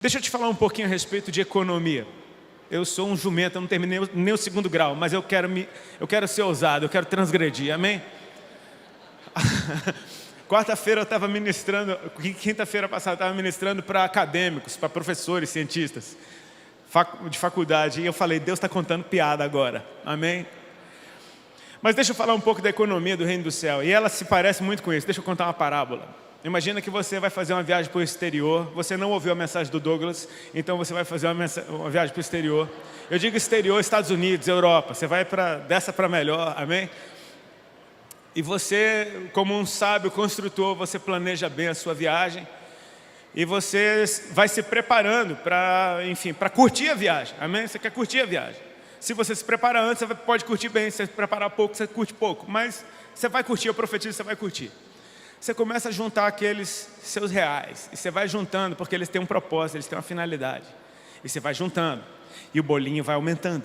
Deixa eu te falar um pouquinho a respeito de economia. Eu sou um jumento, eu não terminei nem o 2º grau, mas eu quero ser ousado, eu quero transgredir, amém? Quarta-feira eu estava ministrando, quinta-feira passada eu estava ministrando para acadêmicos, para professores, cientistas de faculdade, e eu falei, Deus está contando piada agora, amém? Mas deixa eu falar um pouco da economia do reino do céu, e ela se parece muito com isso. Deixa eu contar uma parábola. Imagina que você vai fazer uma viagem para o exterior, você não ouviu a mensagem do Douglas, então você vai fazer uma viagem para o exterior. Eu digo exterior, Estados Unidos, Europa, você vai dessa para melhor, amém? E você, como um sábio construtor, você planeja bem a sua viagem, e você vai se preparando para curtir a viagem, amém? Você quer curtir a viagem. Se você se preparar antes, você pode curtir bem, se você se preparar pouco, você curte pouco, mas você vai curtir, eu profetizo, você vai curtir. Você começa a juntar aqueles seus reais, e você vai juntando, porque eles têm um propósito, eles têm uma finalidade. E você vai juntando, e o bolinho vai aumentando,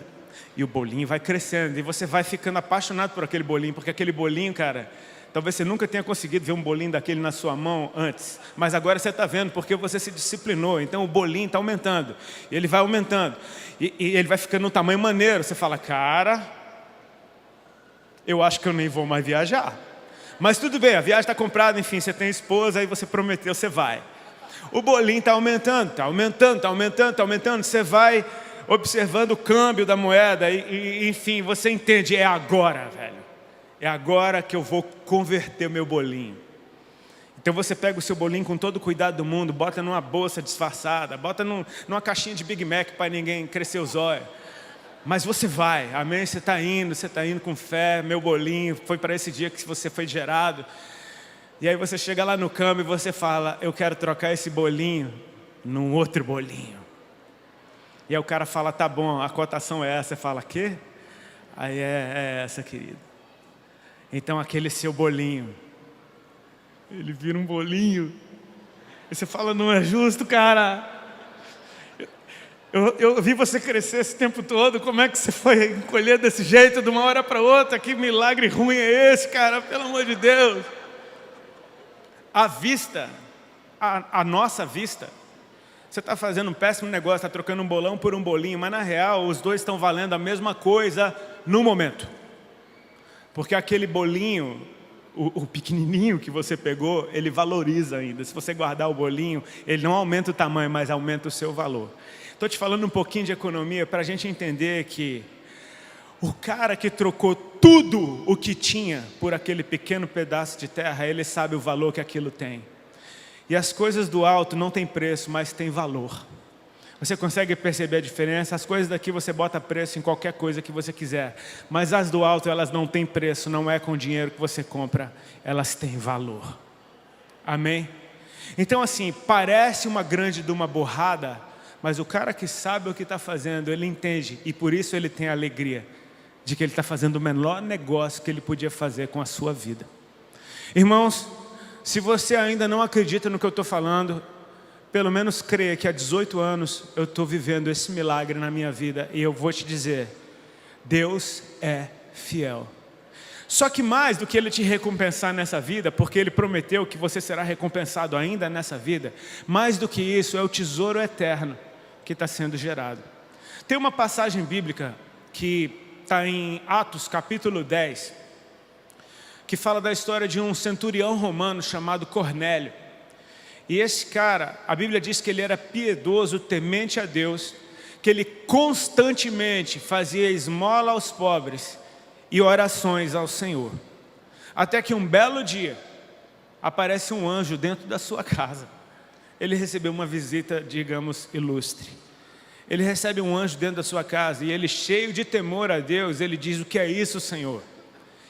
e o bolinho vai crescendo, e você vai ficando apaixonado por aquele bolinho, porque aquele bolinho, cara, talvez você nunca tenha conseguido ver um bolinho daquele na sua mão antes, mas agora você está vendo, porque você se disciplinou, então o bolinho está aumentando, e ele vai aumentando, e ele vai ficando num tamanho maneiro. Você fala, cara, eu acho que eu nem vou mais viajar. Mas tudo bem, a viagem está comprada, enfim, você tem esposa, aí você prometeu, você vai. O bolinho está aumentando, está aumentando, está aumentando, está aumentando. Você vai observando o câmbio da moeda e enfim, você entende, é agora, velho. É agora que eu vou converter o meu bolinho. Então você pega o seu bolinho com todo o cuidado do mundo, bota numa bolsa disfarçada, bota numa caixinha de Big Mac para ninguém crescer os olhos. Mas você vai, amém? Você está indo com fé, meu bolinho, foi para esse dia que você foi gerado. E aí você chega lá no câmbio e você fala, eu quero trocar esse bolinho num outro bolinho. E aí o cara fala, tá bom, a cotação é essa. Você fala, quê? Aí é essa, querido. Então aquele seu bolinho, ele vira um bolinho. E você fala, não é justo, cara. Eu vi você crescer esse tempo todo, como é que você foi encolher desse jeito de uma hora para outra? Que milagre ruim é esse, cara? Pelo amor de Deus. A vista, a nossa vista, você está fazendo um péssimo negócio, está trocando um bolão por um bolinho, mas na real os dois estão valendo a mesma coisa no momento. Porque aquele bolinho, o pequenininho que você pegou, ele valoriza ainda. Se você guardar o bolinho, ele não aumenta o tamanho, mas aumenta o seu valor. Estou te falando um pouquinho de economia para a gente entender que o cara que trocou tudo o que tinha por aquele pequeno pedaço de terra, ele sabe o valor que aquilo tem. E as coisas do alto não têm preço, mas têm valor. Você consegue perceber a diferença? As coisas daqui você bota preço em qualquer coisa que você quiser, mas as do alto elas não têm preço, não é com o dinheiro que você compra, elas têm valor. Amém? Então assim, parece uma grande de uma borrada, mas o cara que sabe o que está fazendo, ele entende, e por isso ele tem a alegria de que ele está fazendo o menor negócio que ele podia fazer com a sua vida. Irmãos, se você ainda não acredita no que eu estou falando, pelo menos creia que há 18 anos eu estou vivendo esse milagre na minha vida, e eu vou te dizer, Deus é fiel. Só que mais do que Ele te recompensar nessa vida, porque Ele prometeu que você será recompensado ainda nessa vida, mais do que isso é o tesouro eterno que está sendo gerado. Tem uma passagem bíblica que está em Atos capítulo 10, que fala da história de um centurião romano chamado Cornélio. E esse cara, a Bíblia diz que ele era piedoso, temente a Deus, que ele constantemente fazia esmola aos pobres e orações ao Senhor. Até que um belo dia, aparece um anjo dentro da sua casa. Ele recebeu uma visita, digamos, ilustre. Ele recebe um anjo dentro da sua casa e ele, cheio de temor a Deus, ele diz, o que é isso, Senhor?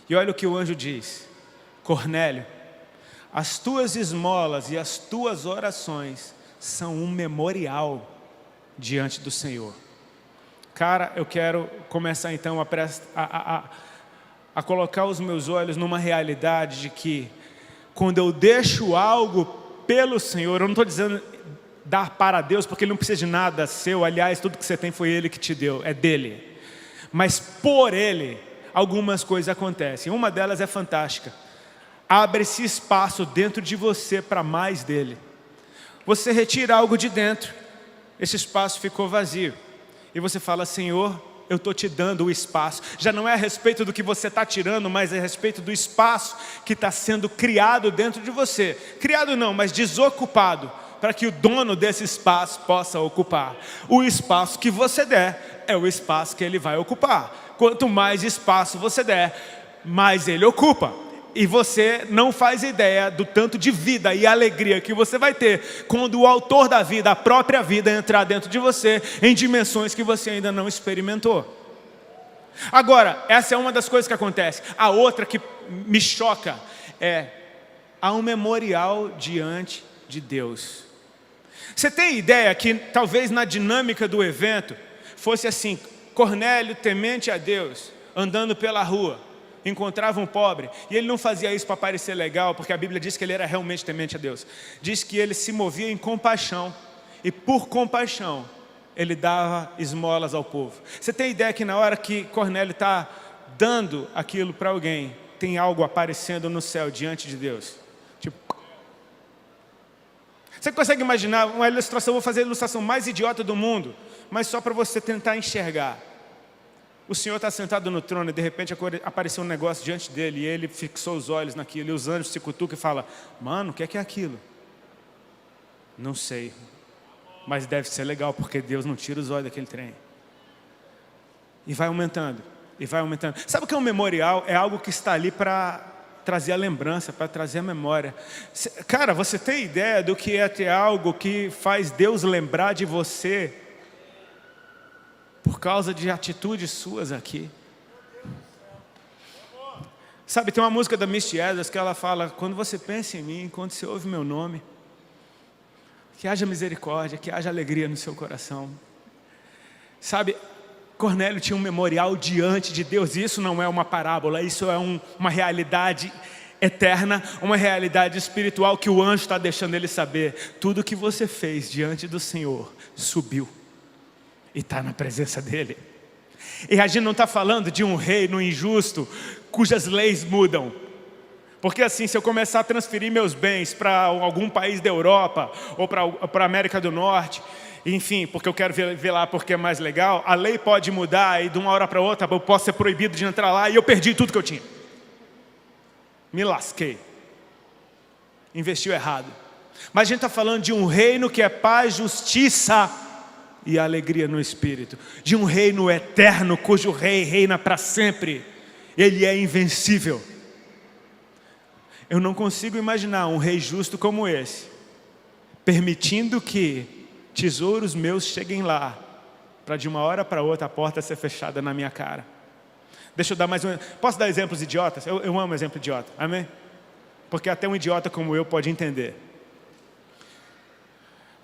E olha o que o anjo diz, Cornélio, as tuas esmolas e as tuas orações são um memorial diante do Senhor. Cara, eu quero começar então a colocar os meus olhos numa realidade de que quando eu deixo algo pelo Senhor, eu não estou dizendo dar para Deus, porque Ele não precisa de nada seu, aliás, tudo que você tem foi Ele que te deu, é dele. Mas por Ele, algumas coisas acontecem. Uma delas é fantástica. Abre-se espaço dentro de você para mais dele. Você retira algo de dentro esse espaço ficou vazio. E você fala: Senhor, eu estou te dando o espaço. Já não é a respeito do que você está tirando, mas é a respeito do espaço que está sendo criado dentro de você. Criado não, mas desocupado, para que o dono desse espaço possa ocupar. O espaço que você der é o espaço que ele vai ocupar. Quanto mais espaço você der, mais ele ocupa. E você não faz ideia do tanto de vida e alegria que você vai ter quando o autor da vida, a própria vida, entrar dentro de você em dimensões que você ainda não experimentou. Agora, essa é uma das coisas que acontece. A outra que me choca é: há um memorial diante de Deus. Você tem ideia que talvez na dinâmica do evento fosse assim: Cornélio, temente a Deus, andando pela rua, encontrava um pobre, e ele não fazia isso para parecer legal, porque a Bíblia diz que ele era realmente temente a Deus. Diz que ele se movia em compaixão, e por compaixão ele dava esmolas ao povo. Você tem ideia que na hora que Cornélio está dando aquilo para alguém, tem algo aparecendo no céu diante de Deus? Tipo, você consegue imaginar uma ilustração? Vou fazer a ilustração mais idiota do mundo, mas só para você tentar enxergar. O Senhor está sentado no trono e de repente apareceu um negócio diante dele, e ele fixou os olhos naquilo, e os anjos se cutucam e falam: mano, o que é aquilo? Não sei, mas deve ser legal, porque Deus não tira os olhos daquele trem. E vai aumentando, e vai aumentando. Sabe o que é um memorial? É algo que está ali para trazer a lembrança, para trazer a memória. Cara, você tem ideia do que é ter algo que faz Deus lembrar de você por causa de atitudes suas aqui? Sabe, tem uma música da Misty Edwards que ela fala: quando você pensa em mim, quando você ouve meu nome, que haja misericórdia, que haja alegria no seu coração. Sabe, Cornélio tinha um memorial diante de Deus, e isso não é uma parábola, isso é uma realidade eterna, uma realidade espiritual que o anjo está deixando ele saber. Tudo que você fez diante do Senhor subiu e está na presença dele. E a gente não está falando de um reino injusto, cujas leis mudam. Porque assim, se eu começar a transferir meus bens para algum país da Europa, ou para a América do Norte, enfim, porque eu quero ver lá porque é mais legal, a lei pode mudar e de uma hora para outra eu posso ser proibido de entrar lá e eu perdi tudo que eu tinha. Me lasquei. Investiu errado. Mas a gente está falando de um reino que é paz, justiça e alegria no Espírito. De um reino eterno, cujo rei reina para sempre. Ele é invencível. Eu não consigo imaginar um rei justo como esse, permitindo que tesouros meus cheguem lá, para de uma hora para outra a porta ser fechada na minha cara. Deixa eu dar mais um. Posso dar exemplos idiotas? Eu amo exemplo idiota, amém? Porque até um idiota como eu pode entender.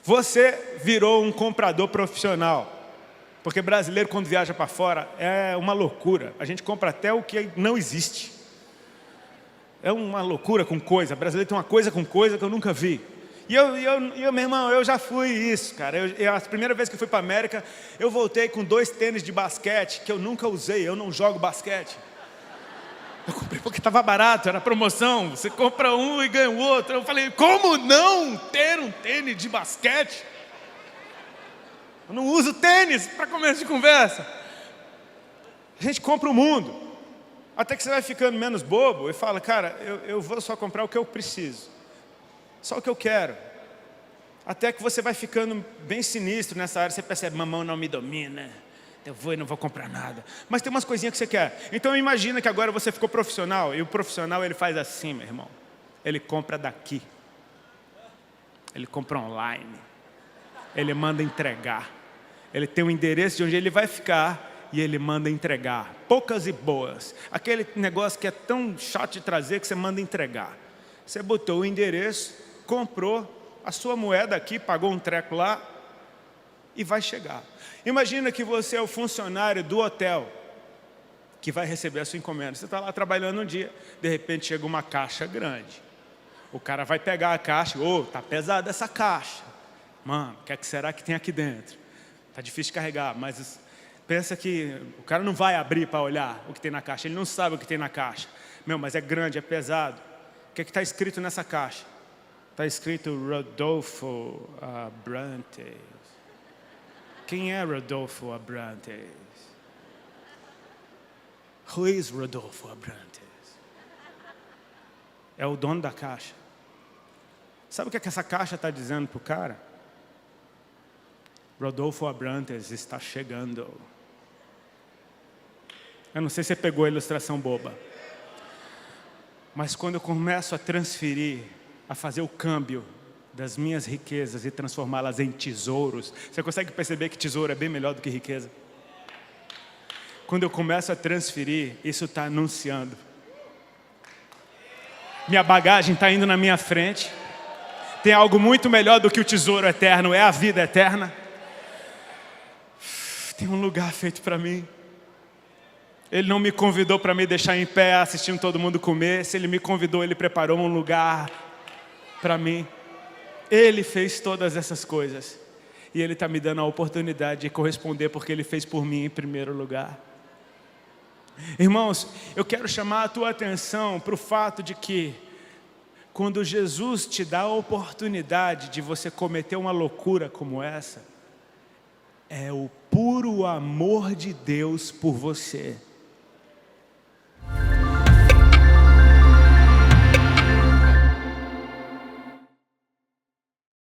Você virou um comprador profissional. Porque brasileiro, quando viaja para fora, é uma loucura. A gente compra até o que não existe. É uma loucura com coisa. Brasileiro tem uma coisa com coisa que eu nunca vi. E meu irmão, eu já fui isso, cara. A primeira vez que eu fui para a América, eu voltei com 2 tênis de basquete que eu nunca usei. Eu não jogo basquete. Eu comprei porque estava barato, era promoção. Você compra um e ganha o outro. Eu falei: como não ter um tênis de basquete? Eu não uso tênis para começo de conversa. A gente compra o mundo. Até que você vai ficando menos bobo e fala: cara, eu vou só comprar o que eu preciso. Só o que eu quero. Até que você vai ficando bem sinistro nessa área. Você percebe: mamão não me domina. Eu vou e não vou comprar nada. Mas tem umas coisinhas que você quer. Então imagina que agora você ficou profissional. E o profissional, ele faz assim, meu irmão. Ele compra daqui. Ele compra online. Ele manda entregar. Ele tem um endereço de onde ele vai ficar e ele manda entregar. Poucas e boas. Aquele negócio que é tão chato de trazer que você manda entregar. Você botou o endereço, comprou a sua moeda aqui, pagou um treco lá e vai chegar. Imagina que você é o funcionário do hotel que vai receber a sua encomenda. Você está lá trabalhando um dia, de repente chega uma caixa grande. O cara vai pegar a caixa: tá pesada essa caixa. Mano, o que será que tem aqui dentro? Está difícil de carregar, mas pensa que o cara não vai abrir para olhar o que tem na caixa. Ele não sabe o que tem na caixa. Mas é grande, é pesado. O que está escrito nessa caixa? Está escrito Rodolfo Brantes. Quem é Rodolfo Abrantes? Who is Rodolfo Abrantes? É o dono da caixa. Sabe o que essa caixa está dizendo para o cara? Rodolfo Abrantes está chegando. Eu não sei se você pegou a ilustração boba. Mas quando eu começo a transferir, a fazer o câmbio das minhas riquezas e transformá-las em tesouros, você consegue perceber que tesouro é bem melhor do que riqueza? Quando eu começo a transferir, isso está anunciando. Minha bagagem está indo na minha frente. Tem algo muito melhor do que o tesouro eterno, é a vida eterna. Tem um lugar feito para mim. Ele não me convidou para me deixar em pé assistindo todo mundo comer. Se Ele me convidou, Ele preparou um lugar para mim. Ele fez todas essas coisas. E Ele está me dando a oportunidade de corresponder porque Ele fez por mim em primeiro lugar. Irmãos, eu quero chamar a tua atenção para o fato de que quando Jesus te dá a oportunidade de você cometer uma loucura como essa, é o puro amor de Deus por você.